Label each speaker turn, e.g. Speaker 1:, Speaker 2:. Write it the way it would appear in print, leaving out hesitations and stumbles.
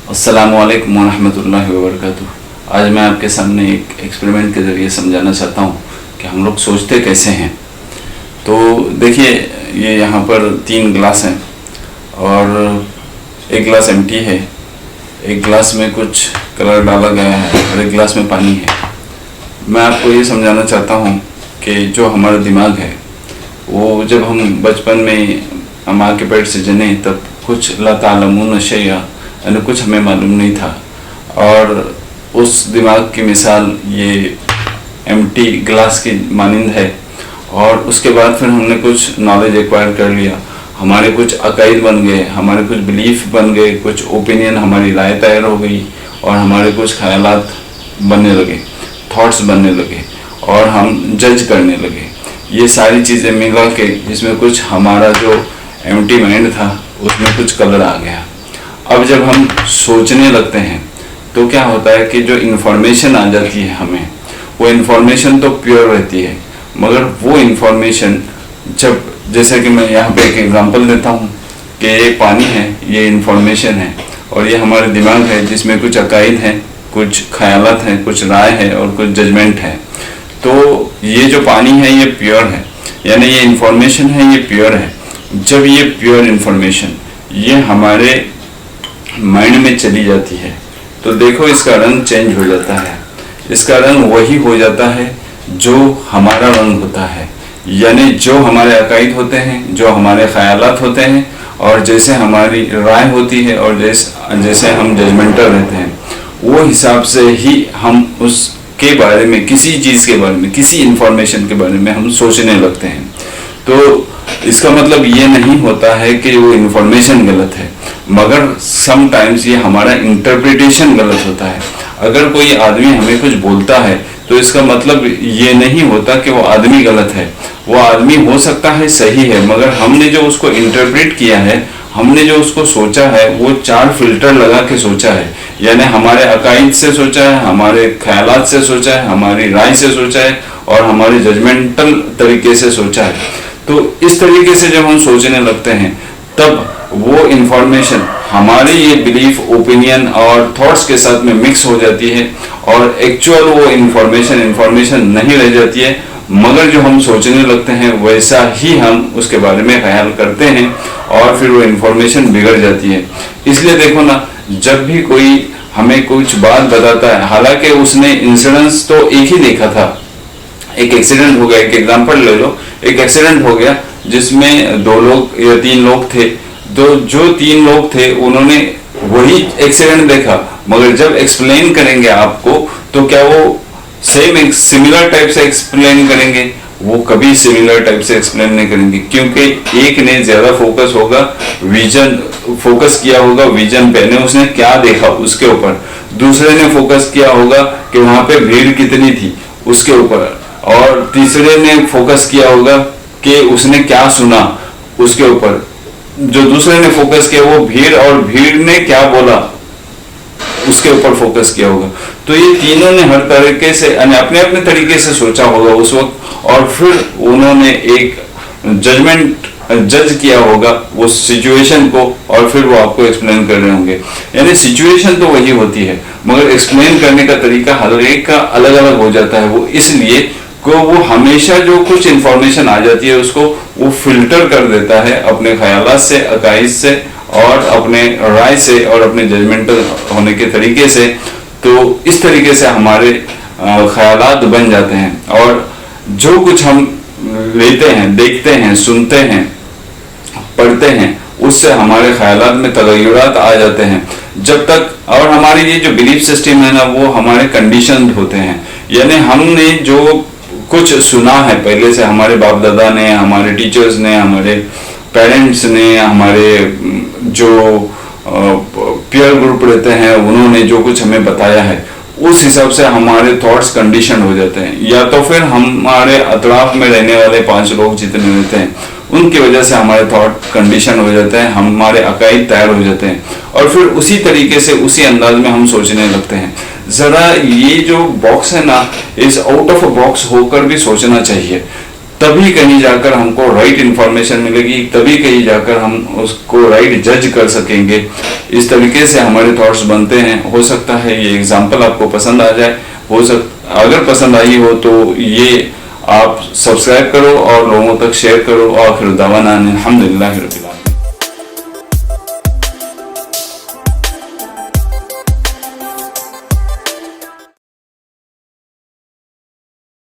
Speaker 1: अस्सलामुअलैकुम वरहमतुल्लाहि वबरकातुहू। आज मैं आपके सामने एक एक्सपेरिमेंट के ज़रिए समझाना चाहता हूँ कि हम लोग सोचते कैसे हैं। तो देखिए, ये यहाँ पर 3 गिलास हैं और एक गिलास एम्प्टी है, एक गिलास में कुछ कलर डाला गया है और एक गिलास में पानी है। मैं आपको ये समझाना चाहता हूँ कि जो हमारा दिमाग है वो जब हम बचपन में माँ के पेट से जने तब कुछ ला तालमून शैया यानी कुछ हमें मालूम नहीं था, और उस दिमाग की मिसाल ये एम्प्टी गिलास की मानिंद है। और उसके बाद फिर हमने कुछ नॉलेज एक्वायर कर लिया, हमारे कुछ अकायद बन गए, हमारे कुछ बिलीफ बन गए, कुछ ओपिनियन, हमारी राय तैयार हो गई और हमारे कुछ ख्यालात बनने लगे, थॉट्स बनने लगे और हम जज करने लगे। ये सारी चीज़ें मिला के जिसमें कुछ हमारा जो एम्प्टी माइंड था उसमें कुछ कलर आ गया। अब जब हम सोचने लगते हैं तो क्या होता है कि जो इन्फॉर्मेशन आ जाती है हमें, वो इन्फॉर्मेशन तो प्योर रहती है, मगर वो इन्फॉर्मेशन जब, जैसे कि मैं यहाँ पे एक एग्जांपल देता हूँ कि ये पानी है, ये इन्फॉर्मेशन है, और ये हमारे दिमाग है जिसमें कुछ अकायद हैं, कुछ ख्यालात हैं, कुछ राय है और कुछ जजमेंट है। तो ये जो पानी है ये प्योर है, यानी ये इन्फॉर्मेशन है, ये प्योर है। जब ये प्योर इन्फॉर्मेशन ये हमारे माइंड में चली जाती है तो देखो इसका रंग चेंज हो जाता है। इसका रंग वही हो जाता है जो हमारा रंग होता है, यानी जो हमारे अकायद होते हैं, जो हमारे ख्यालात होते हैं और जैसे हमारी राय होती है और जैसे हम जजमेंटल रहते हैं, वो हिसाब से ही हम उसके बारे में, किसी चीज़ के बारे में, किसी इंफॉर्मेशन के बारे में हम सोचने लगते हैं। तो इसका मतलब ये नहीं होता है कि वो इन्फॉर्मेशन गलत है, मगर समटाइम्स ये हमारा इंटरप्रिटेशन गलत होता है। अगर कोई आदमी हमें कुछ बोलता है तो इसका मतलब ये नहीं होता कि वो आदमी गलत है। वो आदमी हो सकता है सही है, मगर हमने जो उसको इंटरप्रेट किया है, हमने जो उसको सोचा है, वो 4 फिल्टर लगा के सोचा है, यानी हमारे अकायद से सोचा है, हमारे ख्यालात से सोचा है, हमारी राय से सोचा है और हमारे जजमेंटल तरीके से सोचा है। तो इस तरीके से जब हम सोचने लगते हैं तब वो इंफॉर्मेशन हमारे ये बिलीफ, ओपिनियन और थॉट्स के साथ में मिक्स हो जाती है और एक्चुअल वो इंफॉर्मेशन नहीं रह जाती है, मगर जो हम सोचने लगते हैं वैसा ही हम उसके बारे में ख्याल करते हैं और फिर वो इंफॉर्मेशन बिगड़ जाती है। इसलिए देखो ना, जब भी कोई हमें कुछ बात बताता है, हालांकि उसने इंसिडेंस तो एक ही देखा था, एक एक्सीडेंट हो गया, एक एग्जांपल ले लो, एक एक्सीडेंट हो गया जिसमें 2 लोग या 3 लोग थे। तो जो 3 लोग थे उन्होंने वही एक्सीडेंट देखा, मगर जब एक्सप्लेन करेंगे आपको तो क्या वो सेम एक सिमिलर टाइप से एक्सप्लेन करेंगे? वो कभी सिमिलर टाइप से एक्सप्लेन नहीं करेंगे, क्योंकि एक ने ज्यादा फोकस किया होगा विजन पे, उसने क्या देखा उसके ऊपर। दूसरे ने फोकस किया होगा कि वहां पे भीड़ कितनी थी उसके ऊपर, और तीसरे ने फोकस किया होगा कि उसने क्या सुना उसके ऊपर। जो दूसरे ने फोकस किया वो भीड़, और भीड़ ने क्या बोला उसके ऊपर फोकस किया होगा। तो ये तीनों ने हर तरीके से अपने अपने तरीके से सोचा होगा उस वक्त, और फिर उन्होंने एक जज किया होगा वो सिचुएशन को, और फिर वो आपको एक्सप्लेन कर रहे होंगे। यानी सिचुएशन तो वही होती है, मगर एक्सप्लेन करने का तरीका हर एक का अलग अलग हो जाता है। वो इसलिए को वो हमेशा जो कुछ इंफॉर्मेशन आ जाती है उसको वो फिल्टर कर देता है अपने ख्यालात से, अकाइद से और अपने राय से और अपने जजमेंटल होने के तरीके से। तो इस तरीके से हमारे ख्यालात बन जाते हैं, और जो कुछ हम लेते हैं, देखते हैं, सुनते हैं, पढ़ते हैं, उससे हमारे ख्यालात में तगय्युरात आ जाते हैं। जब तक, और हमारी ये जो बिलीफ सिस्टम है ना, वो हमारे कंडीशन होते हैं, यानी हमने जो कुछ सुना है पहले से, हमारे बाप दादा ने, हमारे टीचर्स ने, हमारे पेरेंट्स ने, हमारे जो पीयर ग्रुप रहते हैं उन्होंने जो कुछ हमें बताया है, उस हिसाब से हमारे थॉट्स कंडीशन हो जाते हैं। या तो फिर हमारे अतराफ में रहने वाले 5 लोग जितने रहते हैं उनकी वजह से हमारे थॉट कंडीशन हो जाते हैं, हमारे अकायद तैयार हो जाते हैं, और फिर उसी तरीके से, उसी अंदाज में हम सोचने लगते हैं। जरा ये जो बॉक्स है ना, इस आउट ऑफ अ बॉक्स होकर भी सोचना चाहिए। तभी कहीं जाकर हमको राइट इन्फॉर्मेशन मिलेगी, तभी कहीं जाकर हम उसको राइट जज कर सकेंगे। इस तरीके से हमारे थॉट्स बनते हैं। हो सकता है ये एग्जाम्पल आपको पसंद आ जाए, अगर पसंद आई हो तो ये आप सब्सक्राइब करो और लोगों तक शेयर करो। और फिर दावाना अल्हम्दुलिल्लाह रब्बिल आलमीन।